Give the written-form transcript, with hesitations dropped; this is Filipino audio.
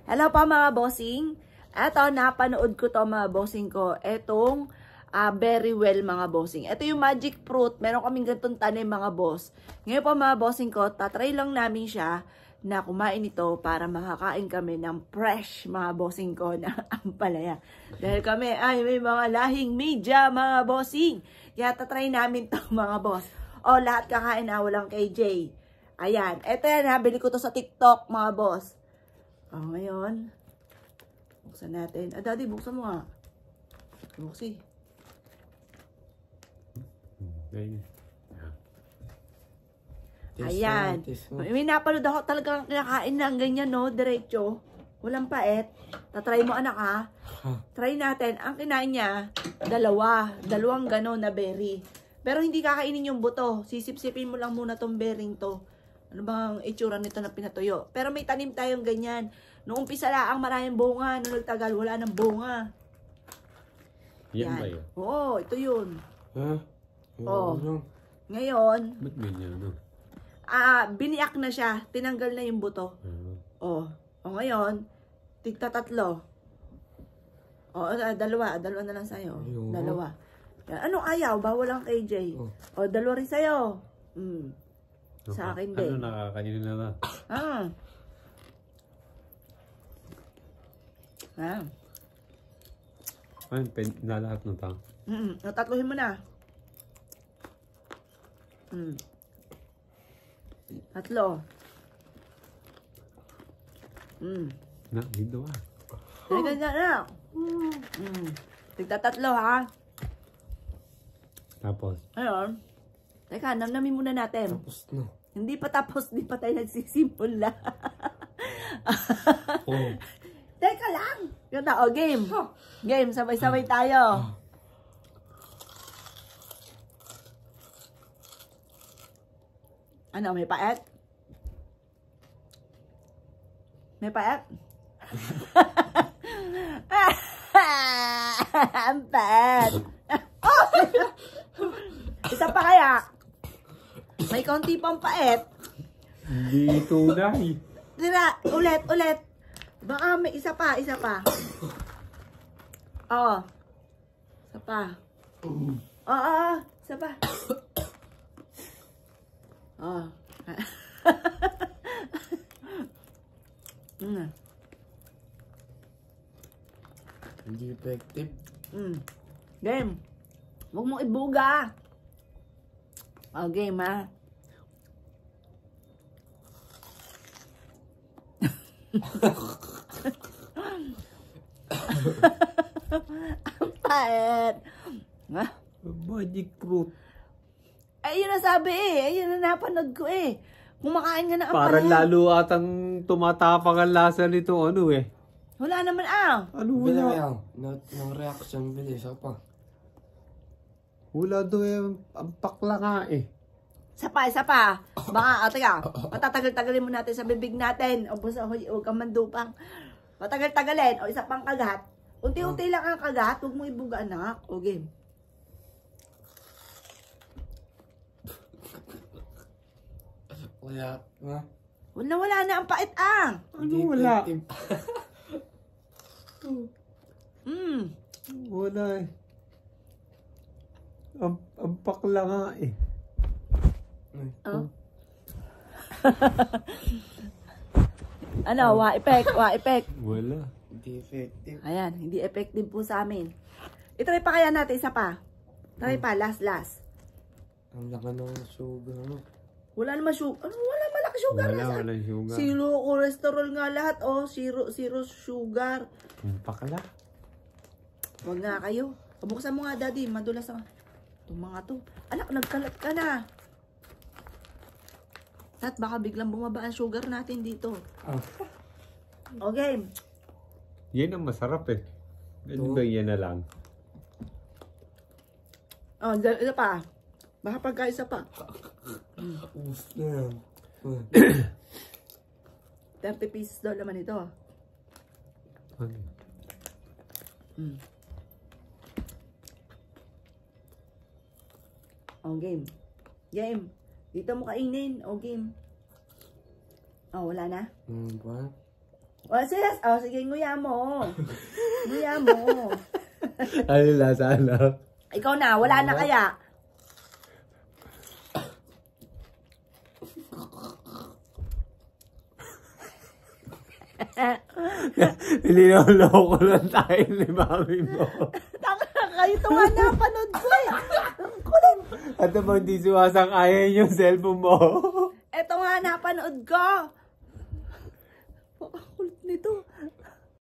Hello pa mga bossing. Eto, napanood ko to mga bossing ko. Etong very well mga bossing. Ito yung magic fruit. Meron kaming ganitong tanim mga boss. Ngayon po mga bossing ko, tatry lang namin siya na kumain ito para makakain kami ng fresh mga bossing ko na ampalaya. Dahil kami ay may mga lahing media mga bossing. Kaya tatry namin to mga boss. O lahat kakain na walang KJ. Ayan. Ito yan ha. Bili ko to sa TikTok mga boss. O ngayon. Buksan natin. Daddy buksan mo nga. Buksi. Ayan. May napanood ako talagang kinakain ng ganyan, no? Diretso. Walang paet. Tatry mo, anak, ha? Try natin. Ang kinain niya, dalawang gano'n na berry. Pero hindi kakainin yung buto. Sisip-sipin mo lang muna tong berrying to. Ano bang itsura nito na pinatuyo? Pero may tanim tayong ganyan. Noong umpisa lang, maraming bunga. Nung nagtagal, wala nang bunga. Yan ba yun? Oo, ito yun. Ha? Oo. Ngayon, ba't ganyan, no? biniyak na siya. Tinanggal na yung buto. O ngayon, tigta tatlo. Dalawa na lang sa'yo. Dalawa. Anong ayaw? Bawal ang KJ. Dalawa rin sa'yo. Sa akin din. Ano nakakainin na lang? Ay, nalahat ng tao. Tatluhin mo na. Tatlo. Na, dito ah. Ganyan na. Tigta tatlo ha. Tapos? Ayun. Teka, namnamin muna natin. Tapos na. Hindi pa tapos, hindi pa tayo nagsisimula. Teka lang. Ganda, game. Game, sabay-sabay tayo. Ano, may paet? May paet? Ang paet. Isa pa kaya? May konti pang paet. Hindi tunay. Tira, ulit. Baka may isa pa. Isa pa. Isa pa. Isa pa. Hindi effective. Game. Huwag mong ibuga. Game ha. Ang paet. Magic fruit. Ayun na sabi Ayun na napanood ko Kumakain nga na ang parang paet. lalo atang tumatapang ang lasa nito ano Wala naman Ano Bili wala? ng reaction, bili. Isa pa. Wala doon ang pakla nga Isa pa. Baka, teka, matatagal-tagalin mo natin sa bibig natin. O kang mandupang. Matagal-tagalin. O isa pang kagat. Unti-unti lang ang kagat. Huwag mo ibuga, anak. O game. Wala. Wala na ang pait Ano wala? Wala Ang pakla nga Ano, wa-effect. Wala. Hindi effective. Ayan, hindi effective po sa amin. I-try pa kaya natin, isa pa. Try pa, last. Ang laka ng sugar. Wala naman sugar. Ano, wala malaki sugar. Wala sugar. Zero cholesterol nga lahat. Zero sugar. Ang pakla. Huwag nga kayo. Pabuksan mo nga, daddy. Madulas ang... Itong mga to. Anak, nagkalat ka na. At baka biglang bumaba ang sugar natin dito. Okay. Yan ang masarap Ganun ba yan na lang? Isa pa. Baka pagka-isa pa. Uf na yan. 30 pieces daw naman ito. Game. Dito mo kainin. Game. Wala na? Sige, nguya mo. Nguya mo. Ano lasa, anak? Ikaw na, wala na kaya. Niloloko lang tayo ni mami mo. Kayo ito nga napanood ko eh. Ang kulit. At naman hindi sumasang-ayon yung cellphone mo. Ito nga napanood ko. Ang kulit nito.